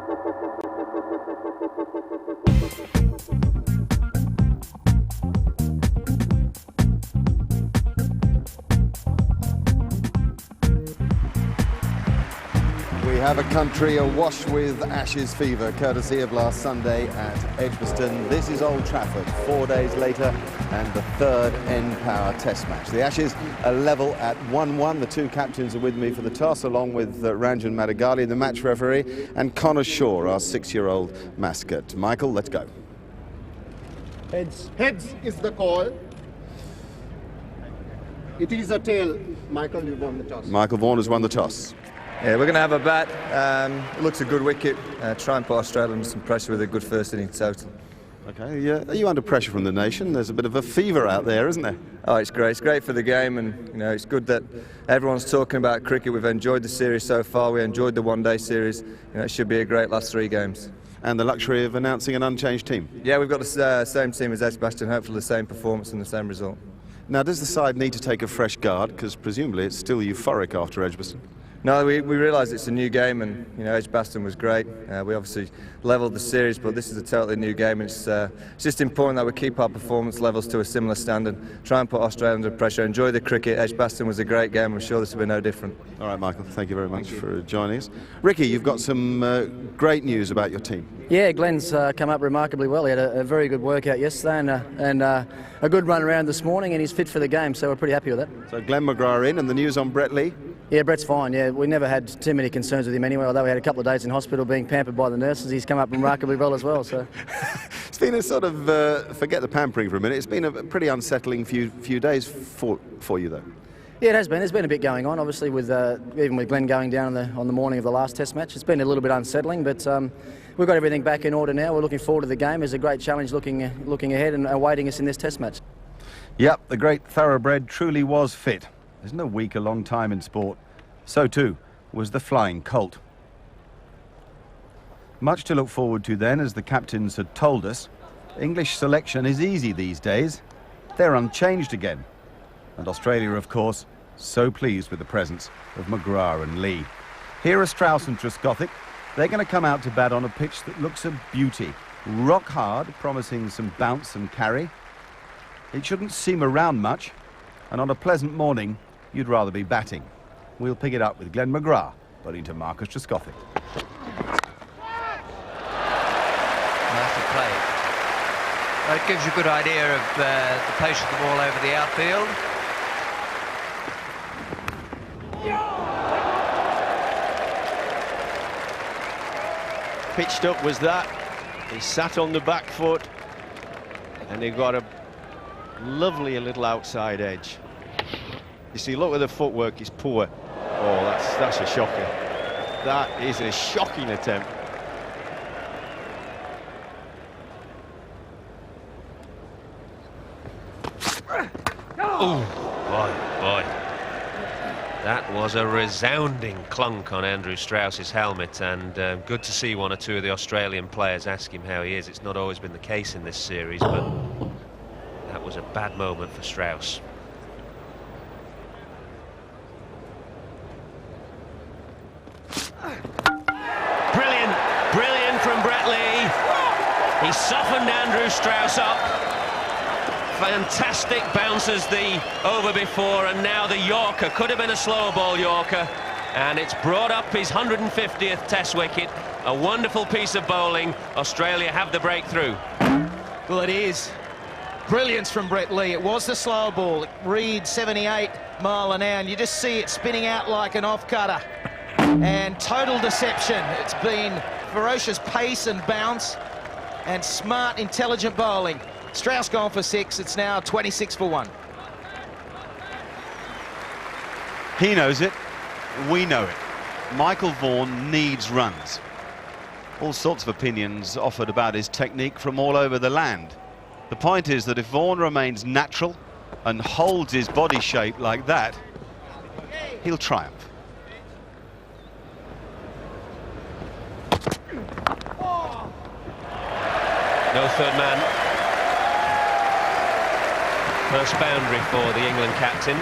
We have a country awash with Ashes fever, courtesy of last Sunday at Edgbaston. This is Old Trafford, 4 days later, and the third N-Power Test match. The Ashes are level at 1-1. The two captains are with me for the toss, along with Ranjan Madigali, the match referee, and Connor Shaw, our 6-year-old mascot. Michael, let's go. Heads. Heads is the call. It is a tail. Michael, you won the toss. Michael Vaughan has won the toss. Yeah, we're going to have a bat. It looks a good wicket. Try and put Australia under some pressure with a good first inning total. Okay, are you under pressure from the nation? There's a bit of a fever out there, isn't there? Oh, it's great. It's great for the game, and you know, it's good that everyone's talking about cricket. We've enjoyed the series so far. We enjoyed the one-day series. You know, it should be a great last 3 games. And the luxury of announcing an unchanged team. Yeah, we've got the same team as Edgbaston. Hopefully, the same performance and the same result. Now, does the side need to take a fresh guard? Because presumably it's still euphoric after Edgbaston. No, we realise it's a new game, and you know, Edgbaston was great. We obviously levelled the series, but this is a totally new game. It's just important that we keep our performance levels to a similar standard, try and put Australia under pressure, enjoy the cricket. Edgbaston was a great game. I'm sure this will be no different. All right, Michael, thank you very much for joining us. Ricky, you've got some great news about your team. Yeah, Glenn's come up remarkably well. He had a very good workout yesterday and a good run around this morning, and he's fit for the game, so we're pretty happy with that. So Glenn McGrath in, and the news on Brett Lee? Yeah, Brett's fine. Yeah, we never had too many concerns with him anyway, although we had a couple of days in hospital being pampered by the nurses. He's come up remarkably well as well. So it's been a sort of, forget the pampering for a minute, it's been a pretty unsettling few days for you, though. Yeah, it has been. There's been a bit going on, obviously, with even with Glenn going down on the morning of the last Test match. It's been a little bit unsettling, but we've got everything back in order now. We're looking forward to the game. There's a great challenge looking ahead and awaiting us in this Test match. Yep, the great thoroughbred truly was fit. There's no week a long time in sport. So too was the Flying Colt. Much to look forward to then, as the captains had told us. English selection is easy these days. They're unchanged again. And Australia, of course, so pleased with the presence of McGrath and Lee. Here are Strauss and Trescothick. They're going to come out to bat on a pitch that looks a beauty. Rock hard, promising some bounce and carry. It shouldn't seem around much, and on a pleasant morning, you'd rather be batting. We'll pick it up with Glenn McGrath, but into Marcus Trescothick. Nice to play. Well, it gives you a good idea of the pace of the ball over the outfield. Pitched up was that. He sat on the back foot, and he got a lovely little outside edge. You see, look at the footwork, is poor. Oh, that's a shocker. That is a shocking attempt. Oh, boy. That was a resounding clunk on Andrew Strauss's helmet, and good to see one or two of the Australian players ask him how he is. It's not always been the case in this series, but that was a bad moment for Strauss. Brilliant from Brett Lee. He softened Andrew Strauss up. Fantastic bounces the over before, and now the Yorker. Could have been a slow ball Yorker, and it's brought up his 150th Test wicket. A wonderful piece of bowling. Australia have the breakthrough. Well, it is. Brilliance from Brett Lee. It was the slow ball. It reads 78 mile an hour, and you just see it spinning out like an off-cutter. And total deception. It's been ferocious pace and bounce and smart, intelligent bowling. Strauss gone for 6. It's now 26 for 1. He knows it. We know it. Michael Vaughan needs runs. All sorts of opinions offered about his technique from all over the land. The point is that if Vaughan remains natural and holds his body shape like that, he'll triumph. No third man. First boundary for the England captain.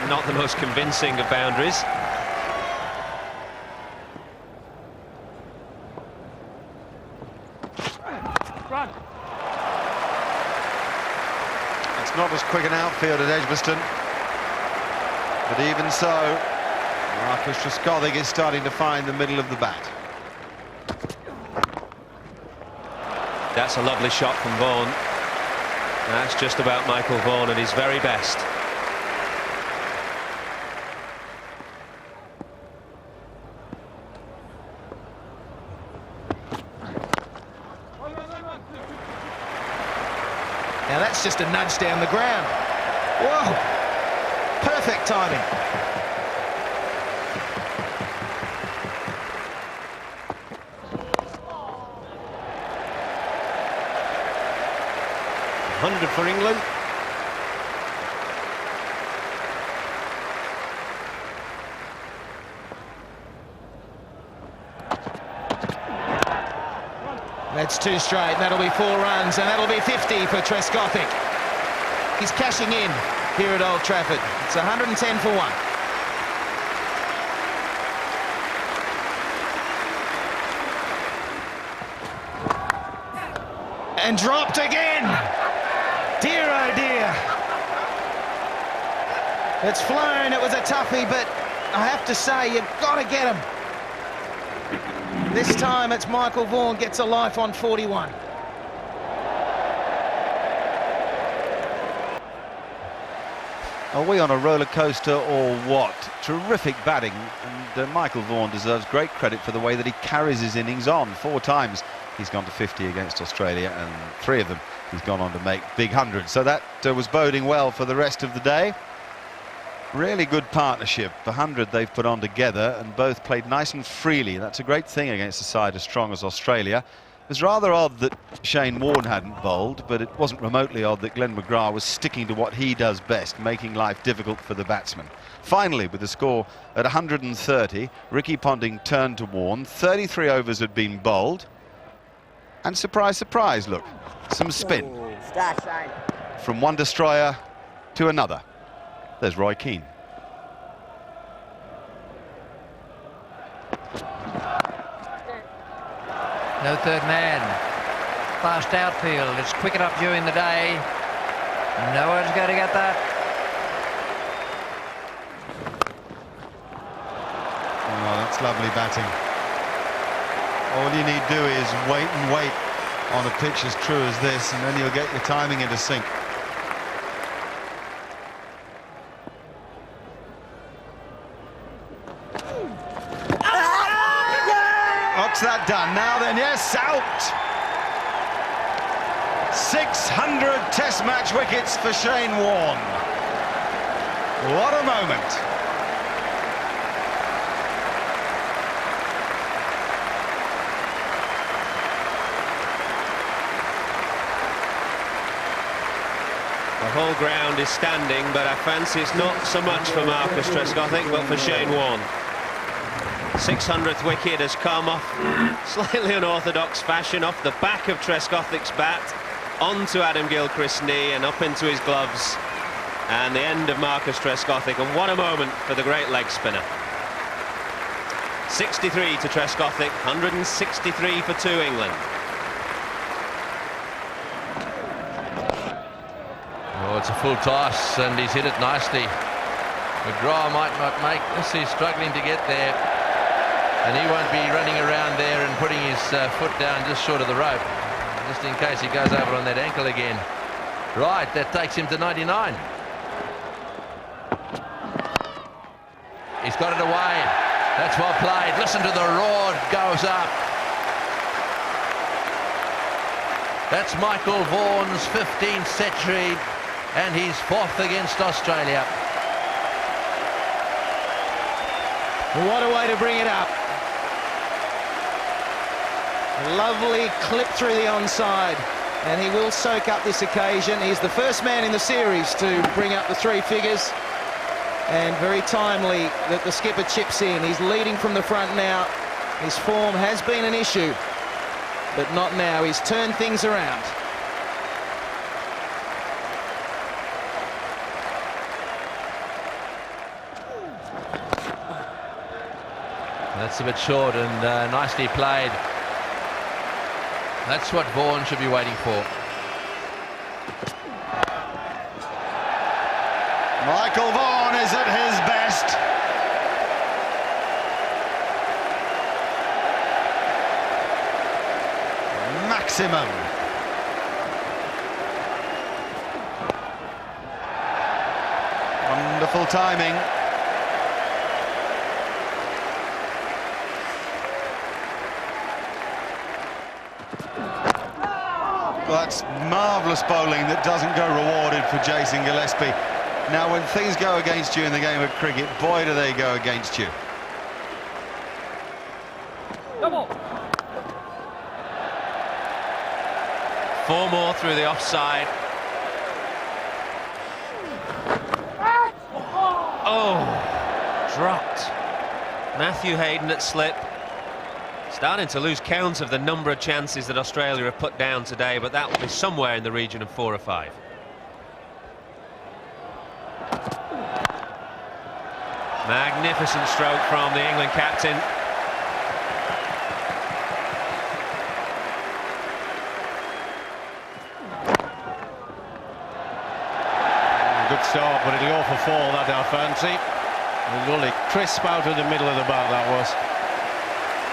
Not the most convincing of boundaries. It's not as quick an outfield at Edgbaston, but even so, Marcus Trescothick is starting to find the middle of the bat. That's a lovely shot from Vaughan. That's just about Michael Vaughan at his very best. Now that's just a nudge down the ground. Whoa! Perfect timing. $100 for England. That's 2 straight, and that'll be 4 runs, and that'll be 50 for Trescothick. He's cashing in here at Old Trafford. It's 110 for 1. And dropped again. Dear, oh dear. It's flown. It was a toughie, but I have to say, you've got to get him. This time it's Michael Vaughan gets a life on 41. Are we on a roller coaster or what? Terrific batting, and Michael Vaughan deserves great credit for the way that he carries his innings on. 4 times he's gone to 50 against Australia, and 3 of them he's gone on to make big hundreds. So that was boding well for the rest of the day. Really good partnership. The 100 they've put on together, and both played nice and freely. That's a great thing against a side as strong as Australia. It was rather odd that Shane Warne hadn't bowled, but it wasn't remotely odd that Glenn McGrath was sticking to what he does best, making life difficult for the batsman. Finally, with the score at 130, Ricky Ponting turned to Warne. 33 overs had been bowled, and surprise, surprise, look, some spin. From one destroyer to another. There's Roy Keane. No third man. Fast outfield. It's quick enough during the day. No one's going to get that. Oh, that's lovely batting. All you need to do is wait and wait on a pitch as true as this, and then you'll get your timing into sync. What's that done? Now then, yes, out! 600 Test match wickets for Shane Warne. What a moment. The whole ground is standing, but I fancy it's not so much for Marcus Trescothick, but for Shane Warne. 600th wicket has come off slightly unorthodox fashion, off the back of Trescothick's bat, onto Adam Gilchrist's knee and up into his gloves. And the end of Marcus Trescothick, and what a moment for the great leg spinner. 63 to Trescothick, 163 for 2 England. Oh, it's a full toss, and he's hit it nicely. McGrath might not make this. He's struggling to get there, and he won't be running around there and putting his foot down just short of the rope, just in case he goes over on that ankle again. Right, that takes him to 99. He's got it away. That's well played. Listen to the roar. It goes up. That's Michael Vaughan's 15th century, and he's 4th against Australia. What a way to bring it up. A lovely clip through the onside, and he will soak up this occasion. He's the first man in the series to bring up the 3 figures, and very timely that the skipper chips in. He's leading from the front now. His form has been an issue, but not now. He's turned things around. That's a bit short, and nicely played. That's what Vaughan should be waiting for. Michael Vaughan is at his best. Maximum. Wonderful timing. That's marvellous bowling that doesn't go rewarded for Jason Gillespie. Now, when things go against you in the game of cricket, boy, do they go against you. Four more through the offside. Oh, dropped. Matthew Hayden at slip. Starting to lose count of the number of chances that Australia have put down today, but that will be somewhere in the region of 4 or 5. Magnificent stroke from the England captain. Good start, but it'll go for 4, that I fancy. Really crisp out of the middle of the bat, that was.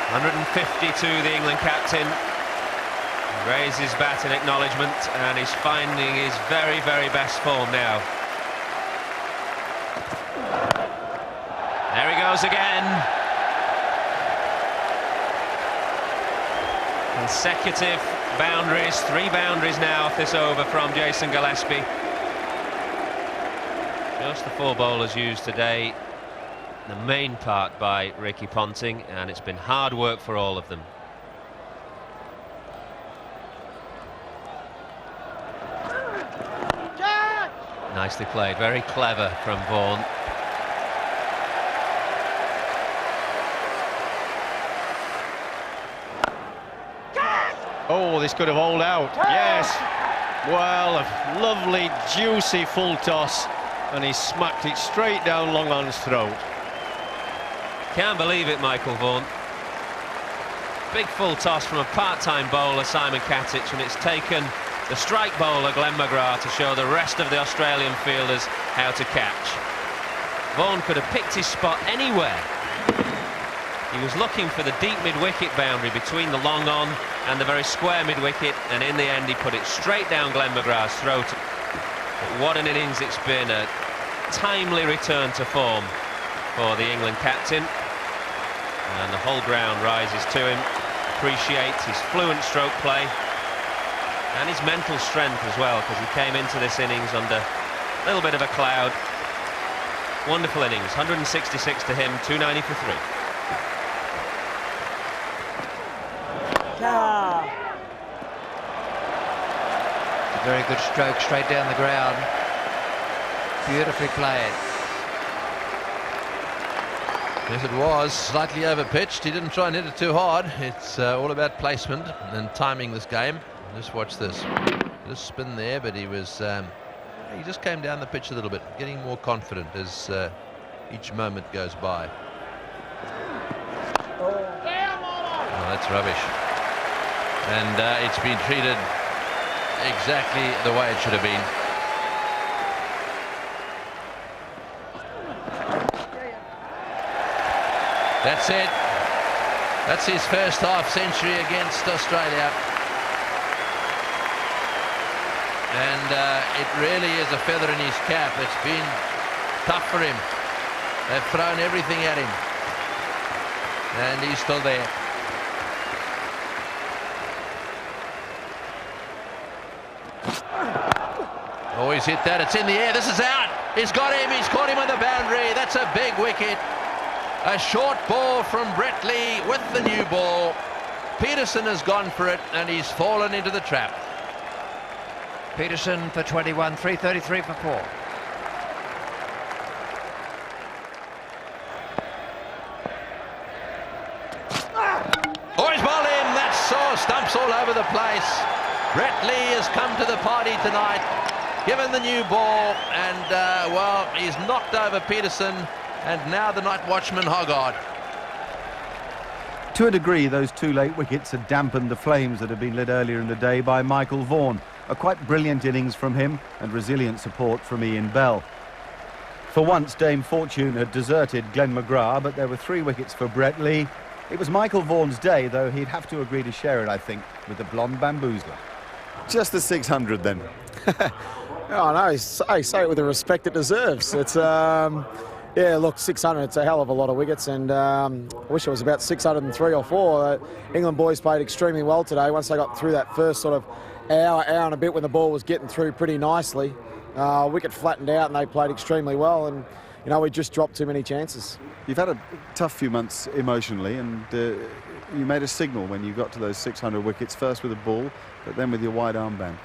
152, the England captain. Raised his bat in acknowledgement, and he's finding his very, very best form now. There he goes again. Consecutive boundaries, 3 boundaries now off this over from Jason Gillespie. Just the 4 bowlers used today, the main part by Ricky Ponting, and it's been hard work for all of them. Nicely played, very clever from Vaughan. Oh, this could have hauled out. Yes. Well, a lovely, juicy full toss, and he smacked it straight down Long On's throat. Can't believe it, Michael Vaughan. Big full toss from a part-time bowler, Simon Katic, and it's taken the strike bowler, Glenn McGrath, to show the rest of the Australian fielders how to catch. Vaughan could have picked his spot anywhere. He was looking for the deep mid-wicket boundary between the long on and the very square mid-wicket, and in the end he put it straight down Glenn McGrath's throat. But what an innings it's been, a timely return to form for the England captain. And the whole ground rises to him, appreciates his fluent stroke play and his mental strength as well, because he came into this innings under a little bit of a cloud. Wonderful innings, 166 to him, 290 for 3. Very good stroke straight down the ground. Beautifully played. Yes, it was slightly overpitched. He didn't try and hit it too hard. It's all about placement and timing this game. Just watch this. Just spin there, but he was he just came down the pitch a little bit, getting more confident as each moment goes by. Oh, that's rubbish. And it's been treated exactly the way it should have been. That's it. That's his first half century against Australia. And it really is a feather in his cap. It's been tough for him. They've thrown everything at him. And he's still there. Oh, he's hit that. It's in the air. This is out. He's got him. He's caught him on the boundary. That's a big wicket. A short ball from Brett Lee with the new ball. Peterson has gone for it, and he's fallen into the trap. Peterson for 21, 333 for 4. Oh, he's bowled in. That's stumps all over the place. Brett Lee has come to the party tonight, given the new ball, and well, he's knocked over Peterson, and now the night watchman Hoggard. To a degree, those 2 late wickets had dampened the flames that had been lit earlier in the day by Michael Vaughan. A quite brilliant innings from him and resilient support from Ian Bell. For once, Dame Fortune had deserted Glenn McGrath, but there were 3 wickets for Brett Lee. It was Michael Vaughan's day, though he'd have to agree to share it, I think, with the blonde bamboozler. Just the 600 then. Oh, no, I say it with the respect it deserves. It's, yeah, look, 600, it's a hell of a lot of wickets, and I wish it was about 603 or 4. England boys played extremely well today. Once they got through that first sort of hour and a bit when the ball was getting through pretty nicely, wicket flattened out and they played extremely well, and, you know, we just dropped too many chances. You've had a tough few months emotionally, and you made a signal when you got to those 600 wickets, first with a ball, but then with your wide armband.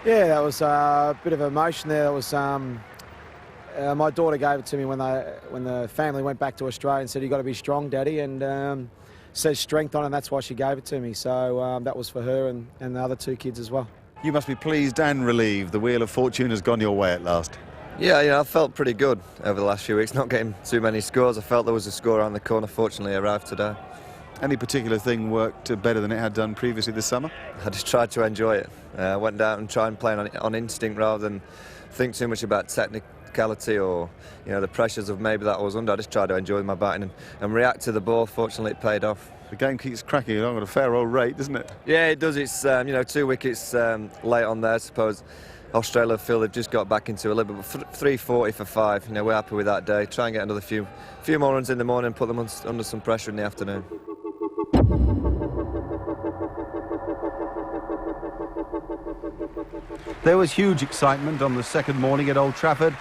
Yeah, that was a bit of emotion there. That was my daughter gave it to me when the family went back to Australia and said, "You've got to be strong, Daddy," and says strength on it, and that's why she gave it to me. So that was for her and the other 2 kids as well. You must be pleased and relieved. The wheel of fortune has gone your way at last. Yeah, I felt pretty good over the last few weeks, not getting too many scores. I felt there was a score around the corner. Fortunately, it arrived today. Any particular thing worked better than it had done previously this summer? I just tried to enjoy it. I went down and tried and play on instinct rather than think too much about technicality or, the pressures of maybe that I was under. I just tried to enjoy my batting and react to the ball. Fortunately, it paid off. The game keeps cracking along at a fair old rate, doesn't it? Yeah, it does. It's 2 wickets late on there. I suppose Australia feel they've just got back into a little bit. 340 for 5. We're happy with that day. Try and get another few more runs in the morning, put them under some pressure in the afternoon. There was huge excitement on the second morning at Old Trafford.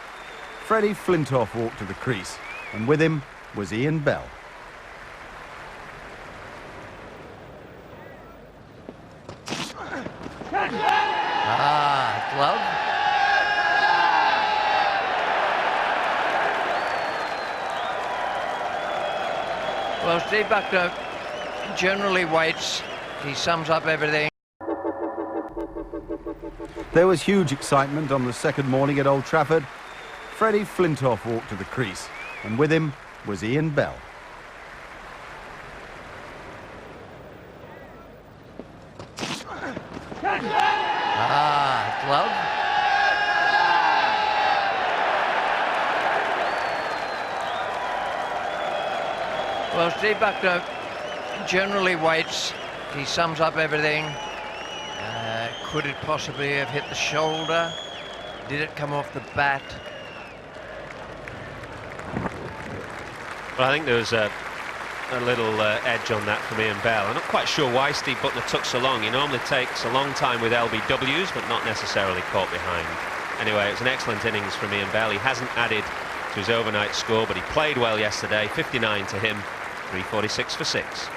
Freddie Flintoff walked to the crease, and with him was Ian Bell. Glove. Well, Steve Buckner generally waits. He sums up everything. There was huge excitement on the second morning at Old Trafford. Freddie Flintoff walked to the crease, and with him was Ian Bell. Glove. Well, Steve Buckner generally waits. He sums up everything. Could it possibly have hit the shoulder? Did it come off the bat? Well, I think there was a little edge on that from Ian Bell. I'm not quite sure why Steve Buckner took so long. He normally takes a long time with LBWs, but not necessarily caught behind. Anyway, it's an excellent innings from Ian Bell. He hasn't added to his overnight score, but he played well yesterday. 59 to him, 346 for 6.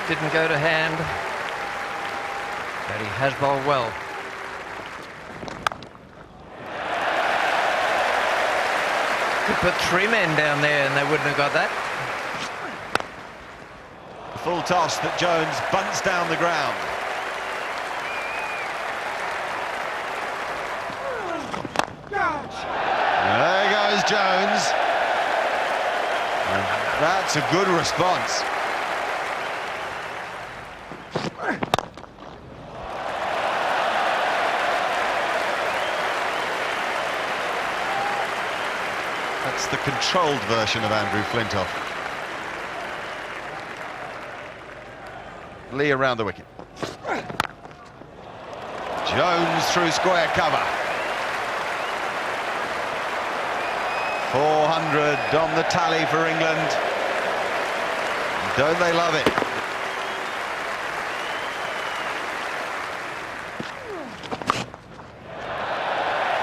Didn't go to hand, but he has bowled well. Could put 3 men down there and they wouldn't have got that. Full toss that Jones bunts down the ground. There goes Jones. And that's a good response. That's the controlled version of Andrew Flintoff. Lee around the wicket. Jones through square cover. 400 on the tally for England. Don't they love it?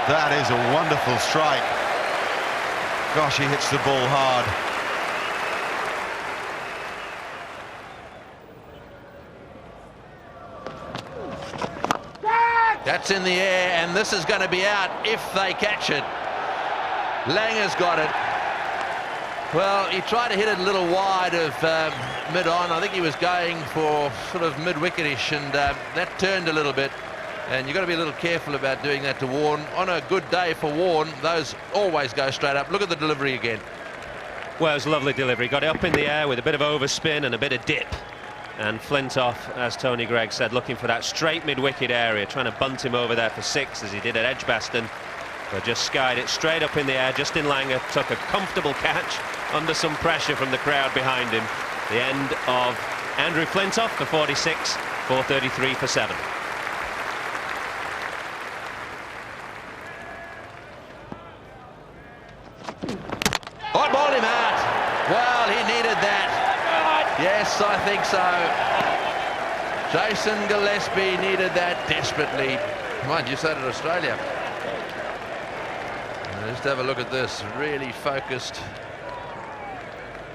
That is a wonderful strike. Gosh, he hits the ball hard. That's in the air, and this is going to be out if they catch it. Langer's got it. Well, he tried to hit it a little wide of mid-on. I think he was going for sort of mid-wicketish, and that turned a little bit. And you've got to be a little careful about doing that to Warne. On a good day for Warne, those always go straight up. Look at the delivery again. Well, it was a lovely delivery. Got it up in the air with a bit of overspin and a bit of dip. And Flintoff, as Tony Greig said, looking for that straight mid-wicket area, trying to bunt him over there for 6, as he did at Edgbaston. But just skied it straight up in the air. Justin Langer took a comfortable catch under some pressure from the crowd behind him. The end of Andrew Flintoff for 46, 433 for 7. I bowled him out. Well, he needed that. Yes, I think so. Jason Gillespie needed that desperately. Mind you, so did Australia. Just have a look at this. Really focused.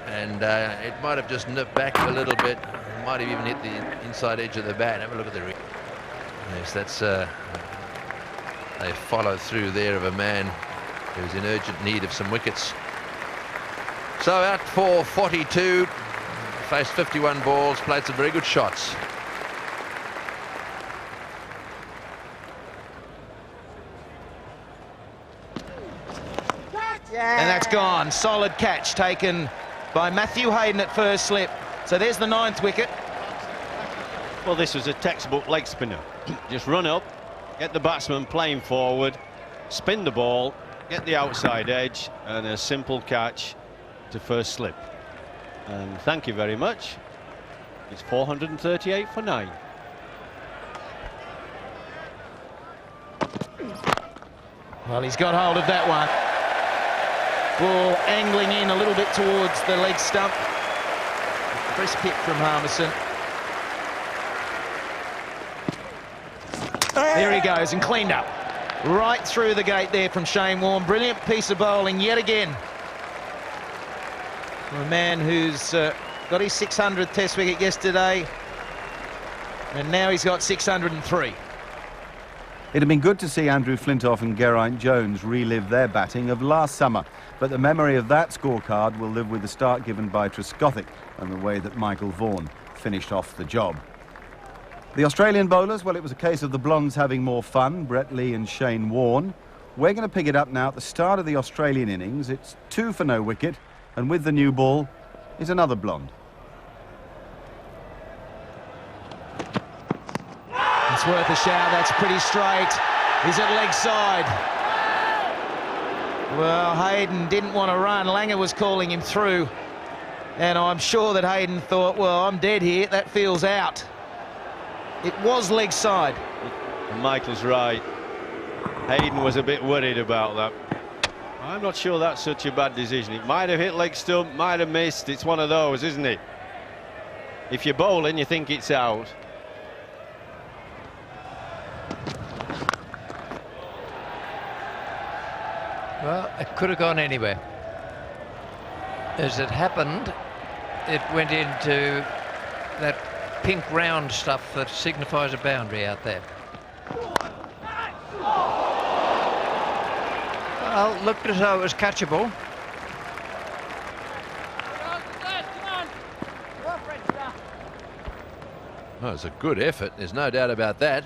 And it might have just nipped back a little bit. Might have even hit the inside edge of the bat. Have a look at the... Yes, that's... they followed through there of a man who's in urgent need of some wickets. So out for 42. Faced 51 balls. Played some very good shots. And that's gone. Solid catch taken by Matthew Hayden at first slip. So there's the 9th wicket. Well, this was a textbook leg spinner. Just run up, get the batsman playing forward, spin the ball, get the outside edge, and a simple catch to first slip. And thank you very much. It's 438 for 9. Well, he's got hold of that one. Ball angling in a little bit towards the leg stump. Crisp hit from Harmison. There he goes, and cleaned up. Right through the gate there from Shane Warne. Brilliant piece of bowling yet again. A man who's got his 600th Test wicket yesterday, and now he's got 603. It had been good to see Andrew Flintoff and Geraint Jones relive their batting of last summer, but the memory of that scorecard will live with the start given by Trescothick and the way that Michael Vaughan finished off the job. The Australian bowlers, well, it was a case of the blondes having more fun, Brett Lee and Shane Warne. We're going to pick it up now at the start of the Australian innings. It's 2 for no wicket, and with the new ball is another blonde. It's worth a shout. That's pretty straight. He's at leg side. Well, Hayden didn't want to run. Langer was calling him through. And I'm sure that Hayden thought, well, I'm dead here. That feels out. It was leg side. Michael's right. Hayden was a bit worried about that. I'm not sure that's such a bad decision. It might have hit leg stump, might have missed. It's one of those, isn't it? If you're bowling, you think it's out. Well, it could have gone anywhere. As it happened, it went into that pink round stuff that signifies a boundary out there. Well, looked as though it was catchable. Oh, it's a good effort, there's no doubt about that.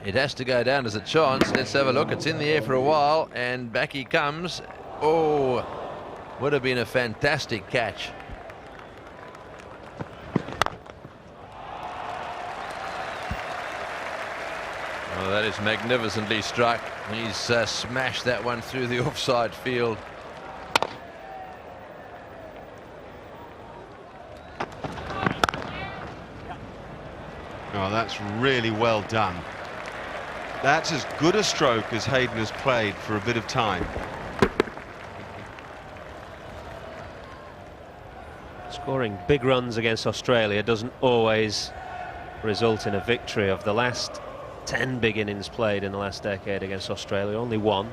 It has to go down as a chance. Let's have a look. It's in the air for a while, and back he comes. Oh, would have been a fantastic catch. Oh, that is magnificently struck. He's smashed that one through the offside field. Oh, that's really well done. That's as good a stroke as Hayden has played for a bit of time. Scoring big runs against Australia doesn't always result in a victory. Of the last 10 big innings played in the last decade against Australia, only one,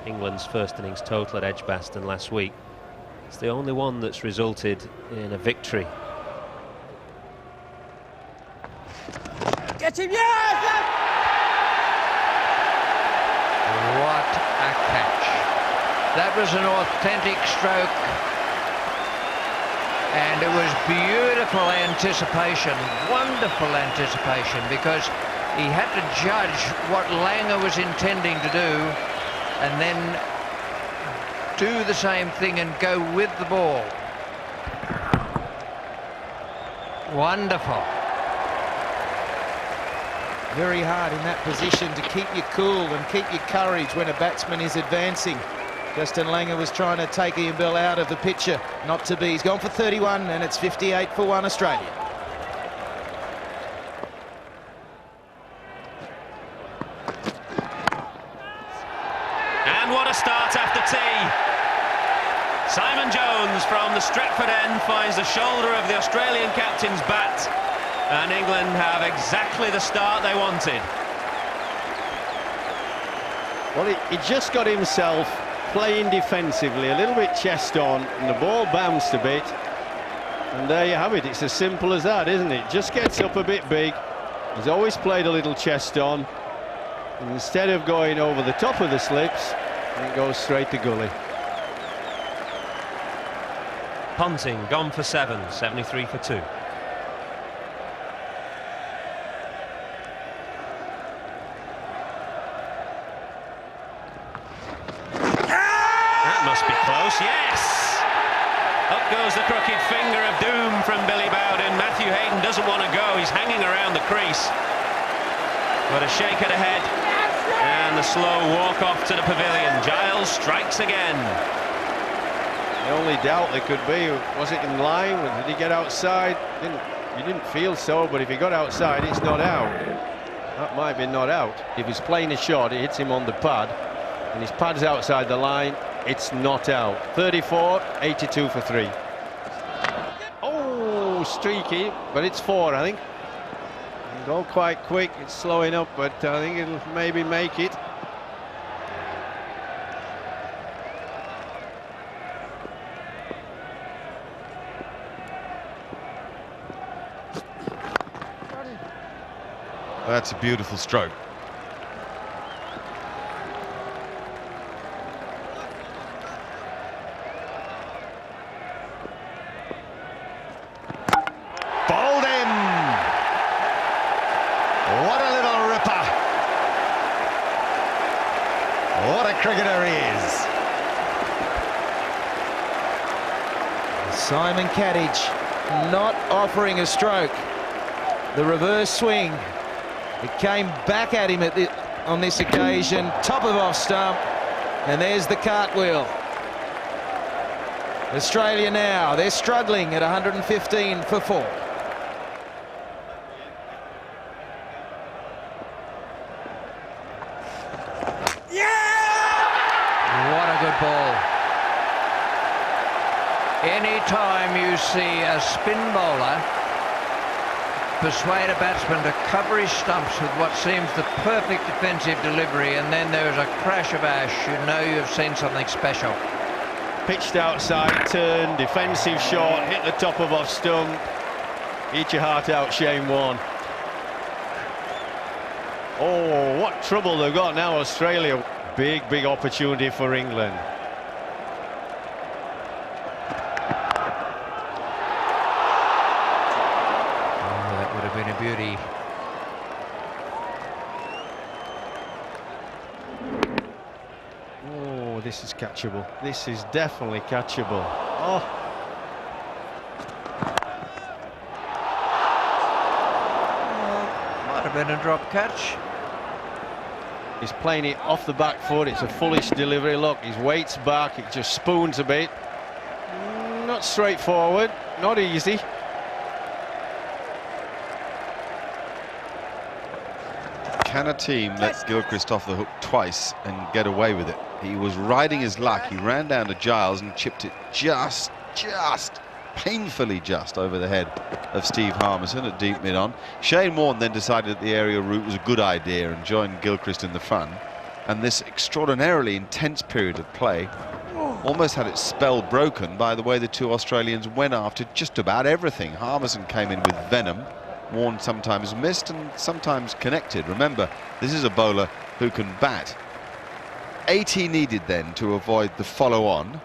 England's first innings total at Edgbaston last week, it's the only one that's resulted in a victory. Get him, yeah! What a catch. That was an authentic stroke. And it was beautiful anticipation, wonderful anticipation, because he had to judge what Langer was intending to do and then do the same thing and go with the ball. Wonderful. Very hard in that position to keep your cool and keep your courage when a batsman is advancing. Justin Langer was trying to take Ian Bell out of the picture. Not to be. He's gone for 31 and it's 58 for 1 Australia. And what a start after tea. Simon Jones from the Stretford end finds the shoulder of the Australian captain's bat. And England have exactly the start they wanted. Well, he just got himself playing defensively, a little bit chest on, and the ball bounced a bit. And there you have it. It's as simple as that, isn't it? Just gets up a bit big. He's always played a little chest on. And instead of going over the top of the slips, it goes straight to gully. Ponting gone for 7, 73 for 2. That must be close, yes! Up goes the crooked finger of doom from Billy Bowden. Matthew Hayden doesn't want to go, he's hanging around the crease. But a shake of the head and the slow walk off to the pavilion. Giles strikes again. The only doubt there could be, was it in line? Did he get outside? You didn't feel so, but if he got outside, it's not out. That might be not out. If he's playing a shot, it hits him on the pad, and his pad's outside the line, it's not out. 34, 82 for 3. Oh, streaky, but it's 4, I think. Go quite quick, it's slowing up, but I think it'll maybe make it. That's a beautiful stroke. Bowled him! What a little ripper! What a cricketer he is! Simon Kadich not offering a stroke. The reverse swing. It came back at him on this occasion, top of off stump, and there's the cartwheel. Australia now, they're struggling at 115 for 4. What a good ball. Any time you see a spin bowler persuade a batsman to cover his stumps with what seems the perfect defensive delivery, and then there is a crash of ash, you know you've seen something special. Pitched outside, turn, defensive shot, hit the top of off stump. Eat your heart out, Shane Warne. Oh, what trouble they've got now, Australia. Big, big opportunity for England. Been a beauty. Oh, this is catchable. This is definitely catchable. Oh. Might have been a drop catch. He's playing it off the back foot. It's a foolish delivery. Look, his weight's back. It just spoons a bit. Not straightforward. Not easy. Can a team let Gilchrist off the hook twice and get away with it? He was riding his luck. He ran down to Giles and chipped it just painfully just over the head of Steve Harmison at deep mid-on. Shane Warne then decided that the aerial route was a good idea and joined Gilchrist in the front. And this extraordinarily intense period of play almost had its spell broken by the way the two Australians went after just about everything. Harmison came in with venom. Warne sometimes missed and sometimes connected. Remember, this is a bowler who can bat. 80 needed then to avoid the follow-on.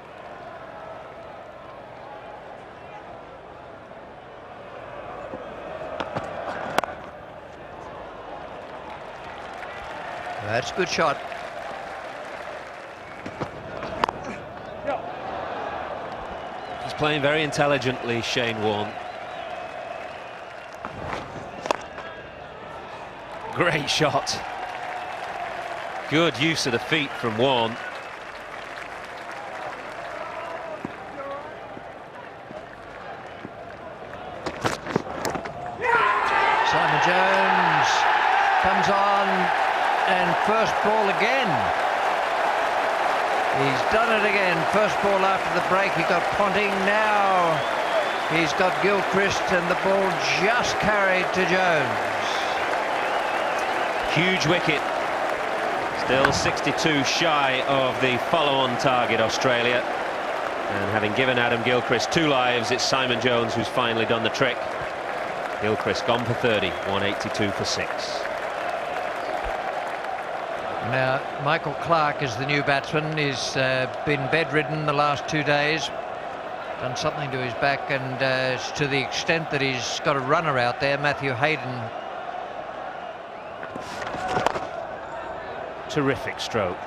That's a good shot. He's playing very intelligently, Shane Warne. Great shot. Good use of the feet from Warne. Simon Jones comes on, and first ball again. He's done it again. First ball after the break. He got Ponting. Now he's got Gilchrist, and the ball just carried to Jones. Huge wicket. Still 62 shy of the follow-on target, Australia. And having given Adam Gilchrist 2 lives, it's Simon Jones who's finally done the trick. Gilchrist gone for 30, 182 for 6. Now, Michael Clarke is the new batsman. He's been bedridden the last 2 days. Done something to his back, and to the extent that he's got a runner out there, Matthew Hayden. Terrific stroke.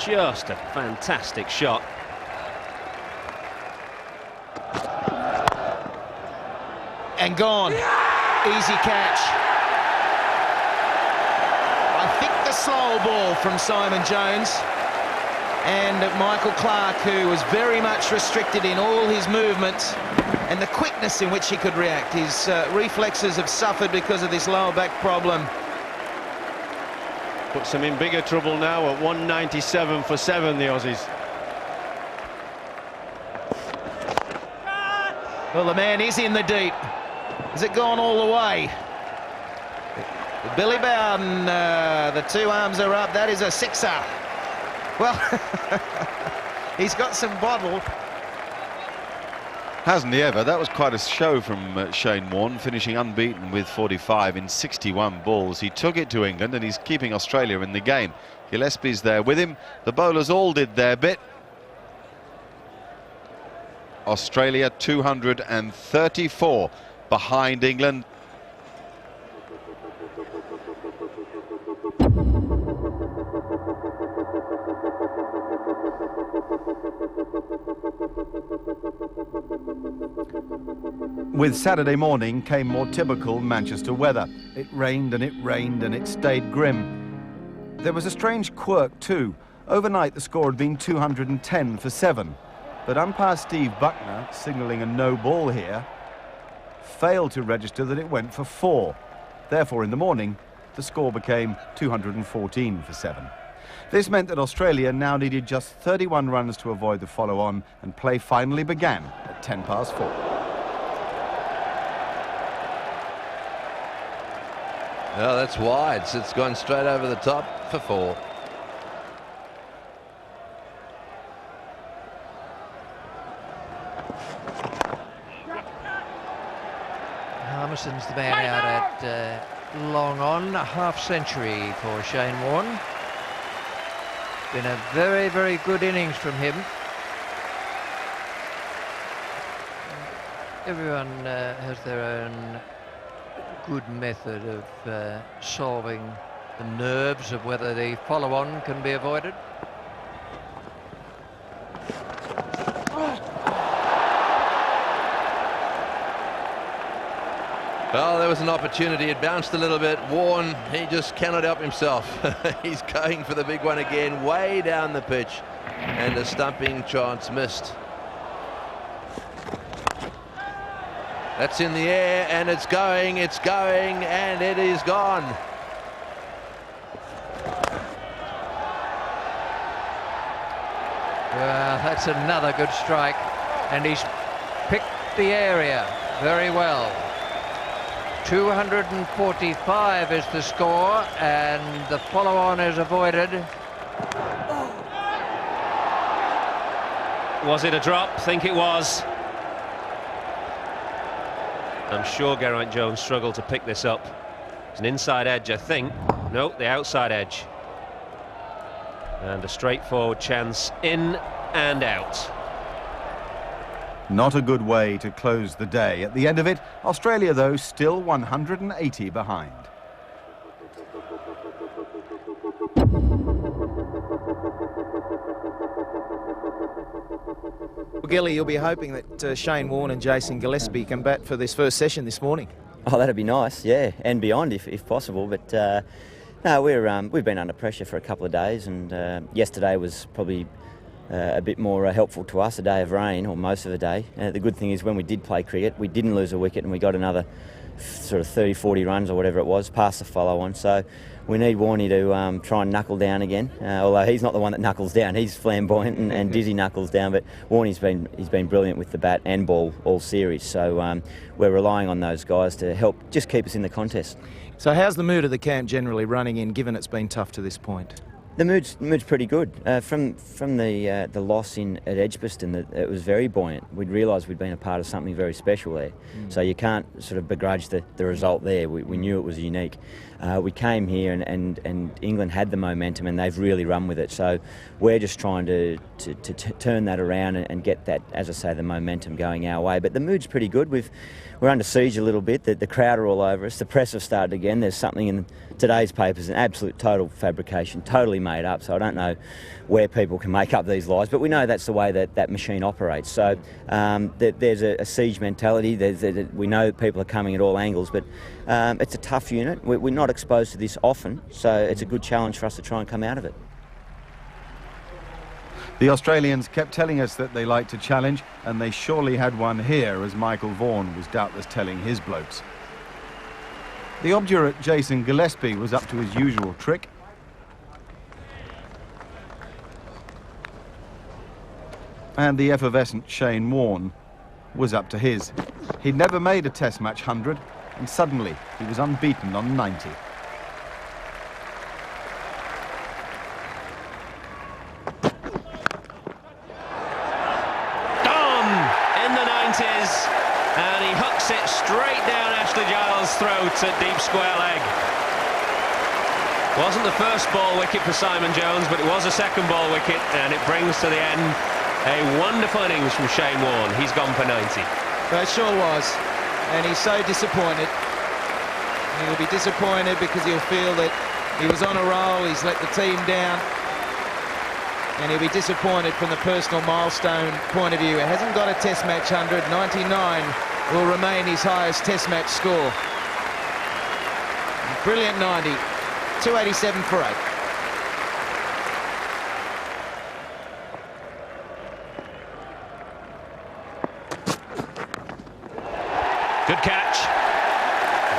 Just a fantastic shot. And gone. Easy catch. I think the slow ball from Simon Jones. And Michael Clarke, who was very much restricted in all his movements and the quickness in which he could react. His reflexes have suffered because of this lower back problem. Puts them in bigger trouble now at 197 for 7, the Aussies. Well, the man is in the deep. Has it gone all the way? Billy Bowden, the 2 arms are up. That is a 6er. Well, he's got some bottle. Hasn't he ever? That was quite a show from Shane Warne, finishing unbeaten with 45 in 61 balls. He took it to England, and he's keeping Australia in the game. Gillespie's there with him. The bowlers all did their bit. Australia 234 behind England. With Saturday morning came more typical Manchester weather. It rained and it rained and it stayed grim. There was a strange quirk too. Overnight the score had been 210 for 7. But umpire Steve Buckner, signalling a no ball here, failed to register that it went for 4. Therefore in the morning the score became 214 for 7. This meant that Australia now needed just 31 runs to avoid the follow-on, and play finally began at 10 past 4. Oh, that's wide. So it's gone straight over the top for 4. Harmison's the man out at long on. A half-century for Shane Warne. Been a very, very good innings from him. Everyone has their own good method of solving the nerves of whether the follow-on can be avoided. Well, there was an opportunity. It bounced a little bit. Warne, he just cannot help himself. He's going for the big one again, way down the pitch, and the stumping chance missed. That's in the air, and it's going, and it is gone. Well, that's another good strike, and he's picked the area very well. 245 is the score, and the follow-on is avoided. Was it a drop? Think it was. I'm sure Geraint Jones struggled to pick this up. It's an inside edge, I think. No, the outside edge. And a straightforward chance in and out. Not a good way to close the day. At the end of it, Australia, though, still 180 behind. Well, Gilly, you'll be hoping that Shane Warne and Jason Gillespie come back for this first session this morning. Oh, that'd be nice, yeah, and beyond if possible. But no, we've been under pressure for a couple of days, and yesterday was probably a bit more helpful to us, a day of rain, or most of the day. The good thing is when we did play cricket, we didn't lose a wicket, and we got another sort of 30, 40 runs or whatever it was, past the follow-on. So we need Warney to try and knuckle down again, although he's not the one that knuckles down. He's flamboyant and Dizzy knuckles down, but Warney's been brilliant with the bat and ball all series. So we're relying on those guys to help just keep us in the contest. So how's the mood of the camp generally running in, given it's been tough to this point? The mood's pretty good. From the loss at Edgbaston, it was very buoyant. We'd realised we'd been a part of something very special there. So you can't sort of begrudge the result there. We knew it was unique. We came here and England had the momentum and they've really run with it. So we're just trying to turn that around and get that, as I say, the momentum going our way. But the mood's pretty good. We're under siege a little bit. The crowd are all over us. The press have started again. There's something in today's papers, an absolute total fabrication, totally made up. So I don't know where people can make up these lies, but we know that's the way that machine operates. So there's a siege mentality. We know that people are coming at all angles, but it's a tough unit. We're not exposed to this often, so it's a good challenge for us to try and come out of it. The Australians kept telling us that they like to challenge, and they surely had one here, as Michael Vaughan was doubtless telling his blokes. The obdurate Jason Gillespie was up to his usual trick. And the effervescent Shane Warne was up to his. He'd never made a Test match 100, and suddenly he was unbeaten on 90. And he hooks it straight down Ashley Giles' throat at deep square leg. Wasn't the first ball wicket for Simon Jones, but it was a second ball wicket, and it brings to the end a wonderful innings from Shane Warne. He's gone for 90. Well, it sure was, and he's so disappointed. He'll be disappointed because he'll feel that he was on a roll, he's let the team down. And he'll be disappointed from the personal milestone point of view. He hasn't got a Test match 100. 99 will remain his highest Test match score. Brilliant 90. 287 for 8. Good catch.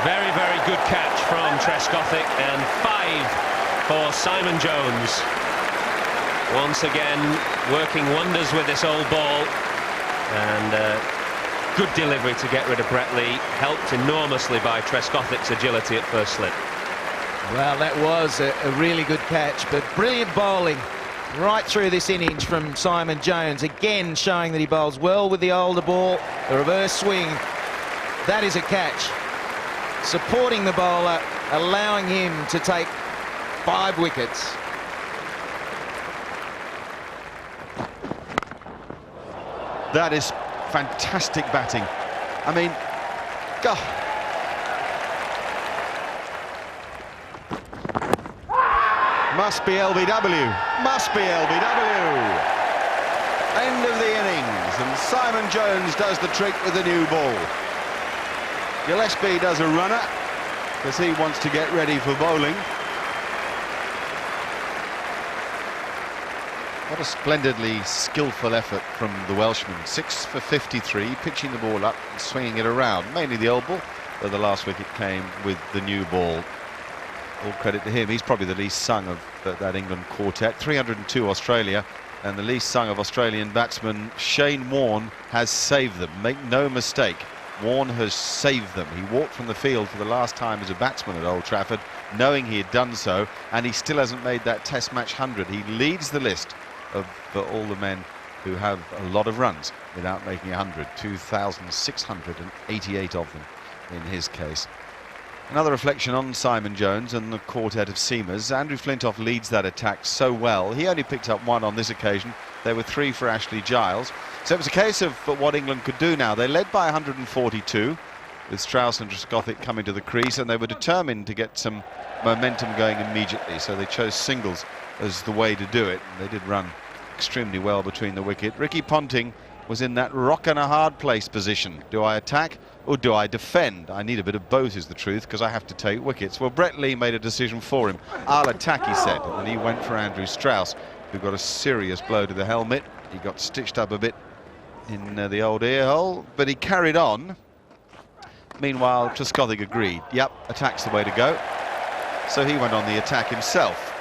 Very, very good catch from Trescothick, and 5 for Simon Jones. Once again, working wonders with this old ball, and good delivery to get rid of Brett Lee, helped enormously by Trescothick's agility at first slip. Well, that was a really good catch, but brilliant bowling right through this innings from Simon Jones, again showing that he bowls well with the older ball, the reverse swing. That is a catch. Supporting the bowler, allowing him to take 5 wickets. That is fantastic batting. I mean, God. Must be LBW. Must be LBW. End of the innings, and Simon Jones does the trick with the new ball. Gillespie does a runner because he wants to get ready for bowling. What a splendidly skillful effort from the Welshman. 6 for 53, pitching the ball up and swinging it around. Mainly the old ball, though the last wicket came with the new ball. All credit to him. He's probably the least sung of that England quartet. 302 Australia, and the least sung of Australian batsmen. Shane Warne has saved them. Make no mistake, Warne has saved them. He walked from the field for the last time as a batsman at Old Trafford, knowing he had done so, and he still hasn't made that Test match 100. He leads the list of all the men who have a lot of runs without making 100, 2,688 of them in his case. Another reflection on Simon Jones and the quartet of seamers. Andrew Flintoff leads that attack so well. He only picked up 1 on this occasion. There were 3 for Ashley Giles. So it was a case of what England could do now. They led by 142 with Strauss and Trescothick coming to the crease, and they were determined to get some momentum going immediately, so they chose singles as the way to do it. They did run extremely well between the wicket. Ricky Ponting was in that rock and a hard place position. Do I attack or do I defend? I need a bit of both, is the truth, because I have to take wickets. Well, Brett Lee made a decision for him. I'll attack, he said, and he went for Andrew Strauss, who got a serious blow to the helmet. He got stitched up a bit in the old ear hole, but he carried on. Meanwhile, Trescothick agreed. Yep, attack's the way to go. So he went on the attack himself.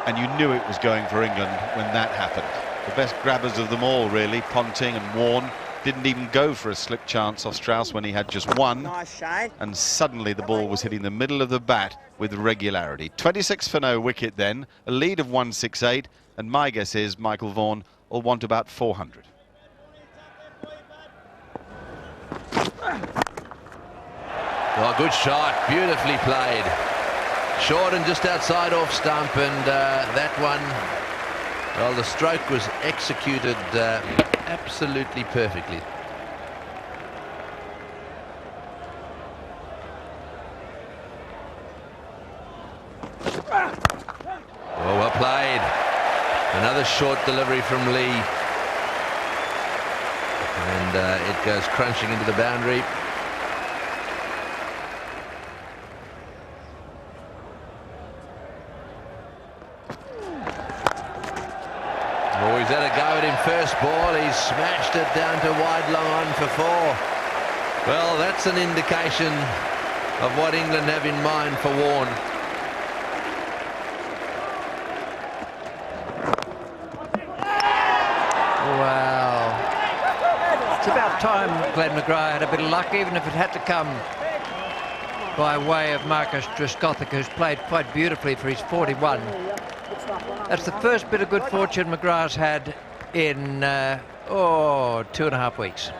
And you knew it was going for England when that happened. The best grabbers of them all, really, Ponting and Warne, didn't even go for a slip chance off Strauss when he had just one. And suddenly the ball was hitting the middle of the bat with regularity. 26 for no wicket then, a lead of 168, and my guess is Michael Vaughan will want about 400. Oh, good shot, beautifully played. Short and just outside off stump, and that one, well, the stroke was executed absolutely perfectly. Oh, well played. Another short delivery from Lee. And it goes crunching into the boundary. Oh, he's had a go at him first ball. He's smashed it down to wide long on for 4. Well, that's an indication of what England have in mind for Warne. Wow. It's about time Glenn McGrath had a bit of luck, even if it had to come by way of Marcus Trescothick, who's played quite beautifully for his 41. That's the first bit of good fortune McGrath's had in, 2.5 weeks.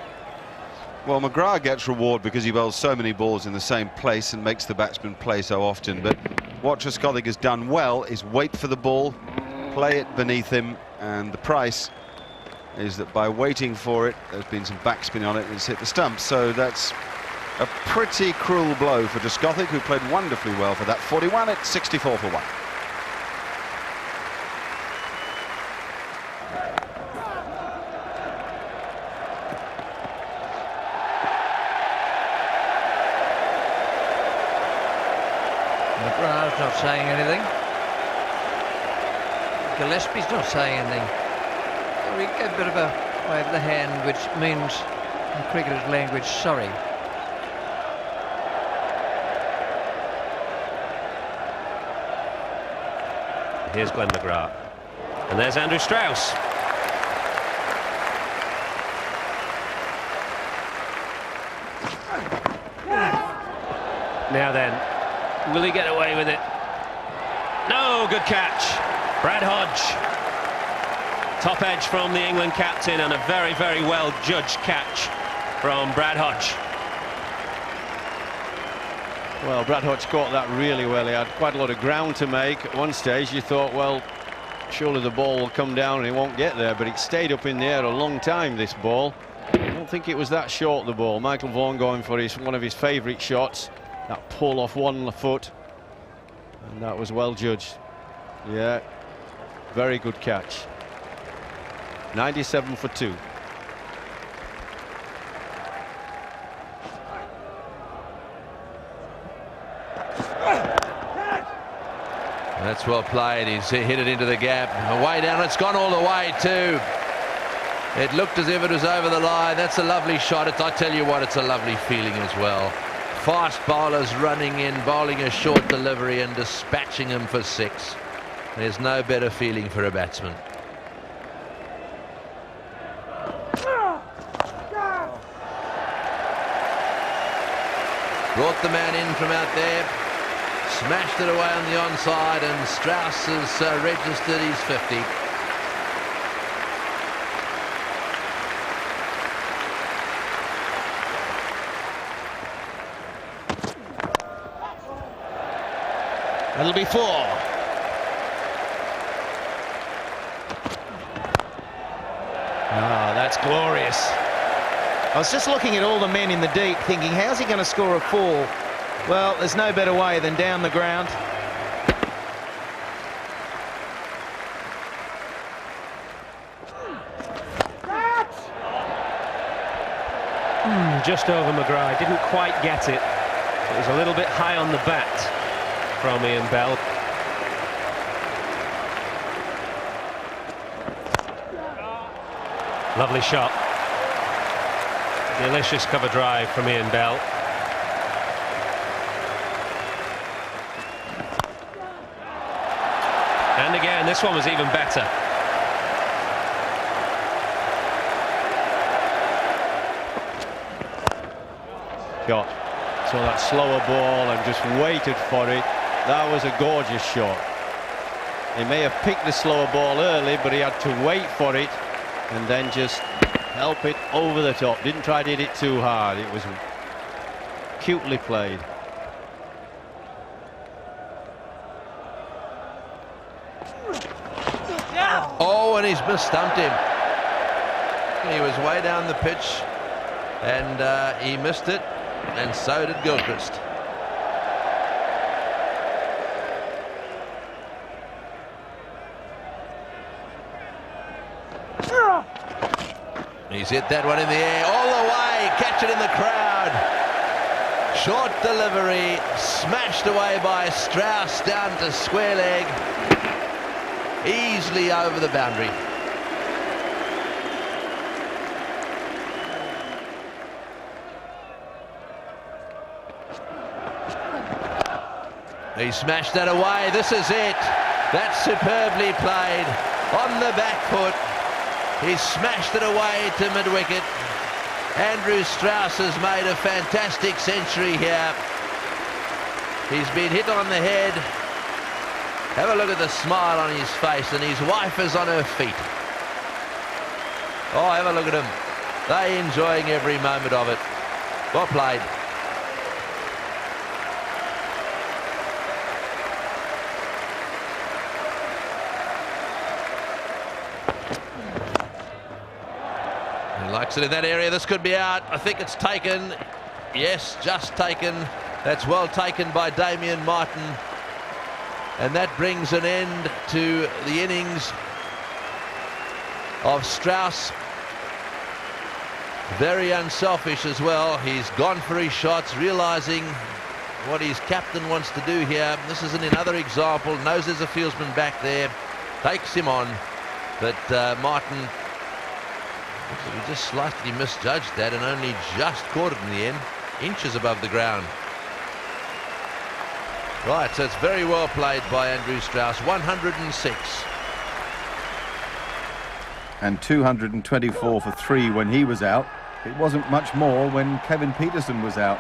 Well, McGrath gets reward because he bowls so many balls in the same place and makes the batsman play so often. But what Trescothick has done well is wait for the ball, play it beneath him, and the price is that by waiting for it, there's been some backspin on it and it's hit the stump. So that's a pretty cruel blow for Trescothick, who played wonderfully well for that 41 at 64 for 1. McGrath's not saying anything. Gillespie's not saying anything. We get a bit of a wave of the hand, which means in cricketer's language, sorry. Here's Glenn McGrath. And there's Andrew Strauss. Now then, will he get away with it? No, good catch. Brad Hodge. Top edge from the England captain, and a very, very well judged catch from Brad Hodge. Well, Brad Hodge caught that really well. He had quite a lot of ground to make. At one stage you thought, well, surely the ball will come down and it won't get there, but it stayed up in the air a long time, this ball. I don't think it was that short, the ball. Michael Vaughan going for one of his favourite shots, that pull off one foot, and that was well judged. Yeah, very good catch. 97 for 2. That's well played. He's hit it into the gap. Way down. It's gone all the way too. It looked as if it was over the line. That's a lovely shot. I tell you what, it's a lovely feeling as well. Fast bowlers running in, bowling a short delivery and dispatching him for 6. There's no better feeling for a batsman. Brought the man in from out there, smashed it away on the onside, and Strauss has registered his 50. It'll be 4. Ah, that's glorious. I was just looking at all the men in the deep thinking, how's he going to score a 4? Well, there's no better way than down the ground. Just over McGrath, didn't quite get it. It was a little bit high on the bat from Ian Bell. Lovely shot. Delicious cover drive from Ian Bell. And again, this one was even better. Shot. So that slower ball and just waited for it. That was a gorgeous shot. He may have picked the slower ball early, but he had to wait for it and then just help it over the top. Didn't try to hit it too hard. It was cutely played. Oh, and he's misstumped him. He was way down the pitch and he missed it, and so did Gilchrist. He's hit that one in the air all the way, catch it in the crowd. Short delivery, smashed away by Strauss down to square leg. Easily over the boundary. He smashed that away. This is it. That's superbly played on the back foot. He smashed it away to mid-wicket. Andrew Strauss has made a fantastic century here. He's been hit on the head. Have a look at the smile on his face, and his wife is on her feet. Oh, have a look at him. They're enjoying every moment of it. Well played. Likes it in that area. This could be out. I think it's taken. Yes, just taken. That's well taken by Damien Martin. And that brings an end to the innings of Strauss. Very unselfish as well. He's gone for his shots, realizing what his captain wants to do here. This is another example. Knows there's a fieldsman back there. Takes him on. But Martin, he just slightly misjudged that and only just caught it in the end, inches above the ground. Right, so it's very well played by Andrew Strauss. 106. And 224 for 3 when he was out. It wasn't much more when Kevin Peterson was out.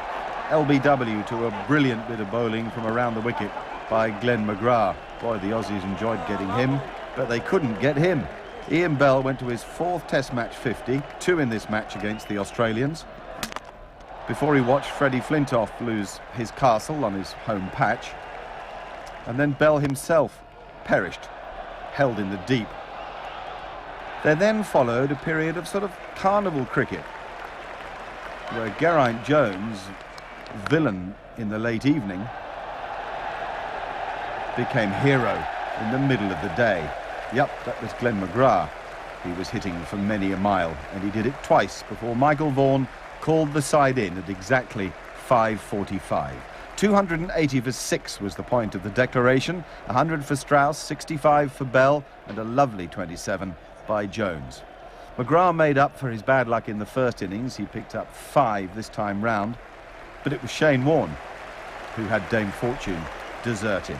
LBW to a brilliant bit of bowling from around the wicket by Glenn McGrath. Boy, the Aussies enjoyed getting him, but they couldn't get him. Ian Bell went to his 4th Test match 50, 2 in this match against the Australians, before he watched Freddie Flintoff lose his castle on his home patch. And then Bell himself perished, held in the deep. There then followed a period of sort of carnival cricket, where Geraint Jones, villain in the late evening, became hero in the middle of the day. Yep, that was Glenn McGrath. He was hitting for many a mile, and he did it twice before Michael Vaughan called the side in at exactly 5:45. 280 for 6 was the point of the declaration. 100 for Strauss, 65 for Bell, and a lovely 27 by Jones. McGrath made up for his bad luck in the first innings. He picked up 5 this time round, but it was Shane Warne who had Dame Fortune desert him.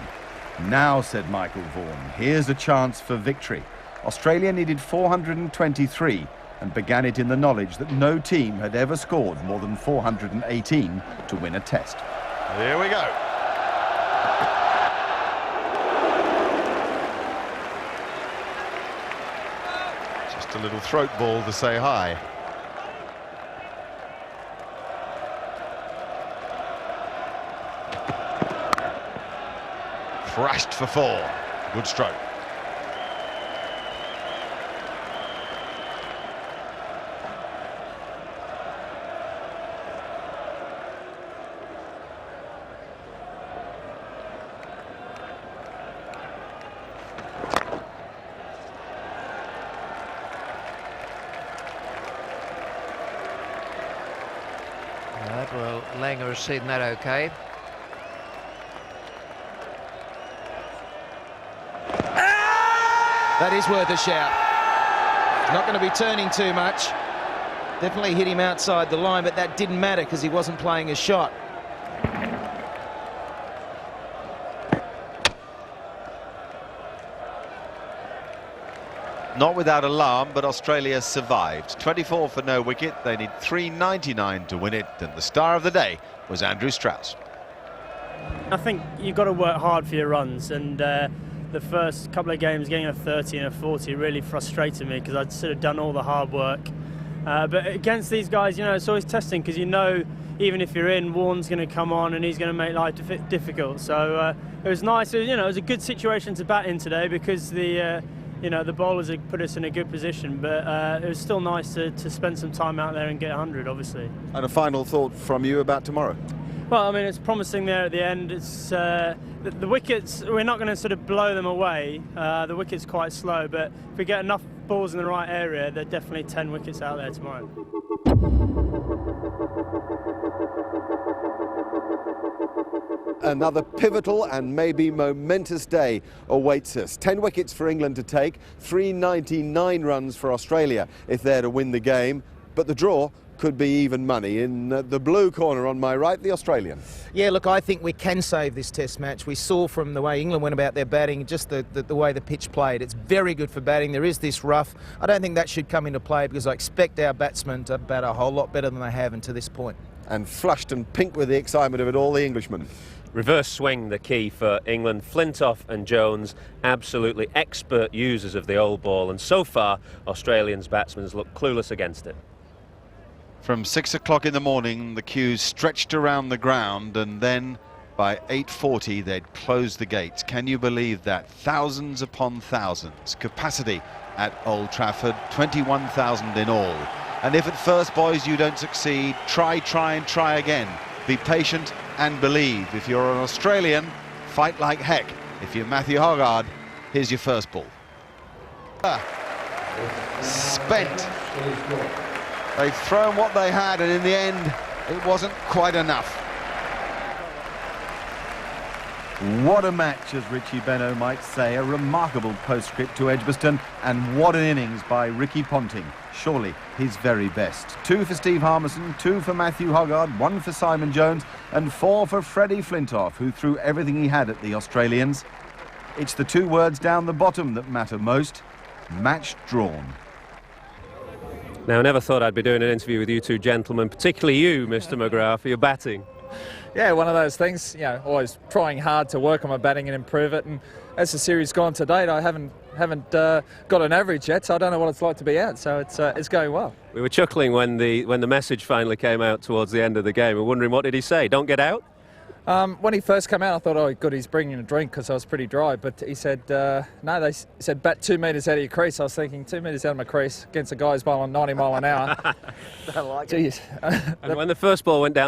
Now, said Michael Vaughan, here's a chance for victory. Australia needed 423 and began it in the knowledge that no team had ever scored more than 418 to win a test. Here we go. Just a little throat ball to say hi. Thrashed for 4. Good stroke. Well, Langer has seen that okay. That is worth a shout. He's not going to be turning too much. Definitely hit him outside the line, but that didn't matter because he wasn't playing a shot. Not without alarm, but Australia survived. 24 for no wicket. They need 399 to win it, and the star of the day was Andrew Strauss. I think you've got to work hard for your runs, and the first couple of games getting a 30 and a 40 really frustrated me because I'd sort of done all the hard work. But against these guys, you know, it's always testing because you know even if you're in, Warren's going to come on and he's going to make life difficult. So it was nice. You know, it was a good situation to bat in today because the you know, the bowlers had put us in a good position, but it was still nice to spend some time out there and get 100, obviously. And a final thought from you about tomorrow? Well, I mean, it's promising there at the end. It's the wickets, we're not going to sort of blow them away. The wicket's quite slow, but if we get enough balls in the right area, there are definitely 10 wickets out there tomorrow. Another pivotal and maybe momentous day awaits us. 10 wickets for England to take, 399 runs for Australia if they're to win the game. But the draw could be even money. In the blue corner on my right, the Australian. Yeah, look, I think we can save this Test match. We saw from the way England went about their batting, just the way the pitch played. It's very good for batting. There is this rough. I don't think that should come into play because I expect our batsmen to bat a whole lot better than they have until this point. And flushed and pink with the excitement of it all, the Englishmen. Reverse swing the key for England. Flintoff and Jones, absolutely expert users of the old ball, and so far Australians' batsmen look clueless against it. From 6 o'clock in the morning, the queues stretched around the ground, and then by 8:40 they'd close the gates. Can you believe that? Thousands upon thousands. Capacity at Old Trafford, 21,000 in all. And if at first, boys, you don't succeed, try and try again. Be patient and believe. If you're an Australian, fight like heck. If you're Matthew Hoggard, here's your first ball. Spent. They've thrown what they had, and in the end, it wasn't quite enough. What a match, as Richie Benno might say. A remarkable postscript to Edgbaston, and what an innings by Ricky Ponting. Surely his very best. 2 for Steve Harmison, 2 for Matthew Hoggard, 1 for Simon Jones, and 4 for Freddie Flintoff, who threw everything he had at the Australians. It's the 2 words down the bottom that matter most. Match drawn. Now, I never thought I'd be doing an interview with you two gentlemen, particularly you, Mr. McGrath, for your batting. Yeah, one of those things, you know, always trying hard to work on my batting and improve it. And as the series gone to date, I haven't got an average yet, so I don't know what it's like to be out. So it's going well. We were chuckling when the message finally came out towards the end of the game. We're wondering, what did he say? Don't get out? When he first came out, I thought, oh, good, he's bringing a drink because I was pretty dry. But he said, no, they said bat 2 metres out of your crease. I was thinking 2 metres out of my crease against a guy who's bowling 90 mile an hour. Don't like it. And when the first ball went down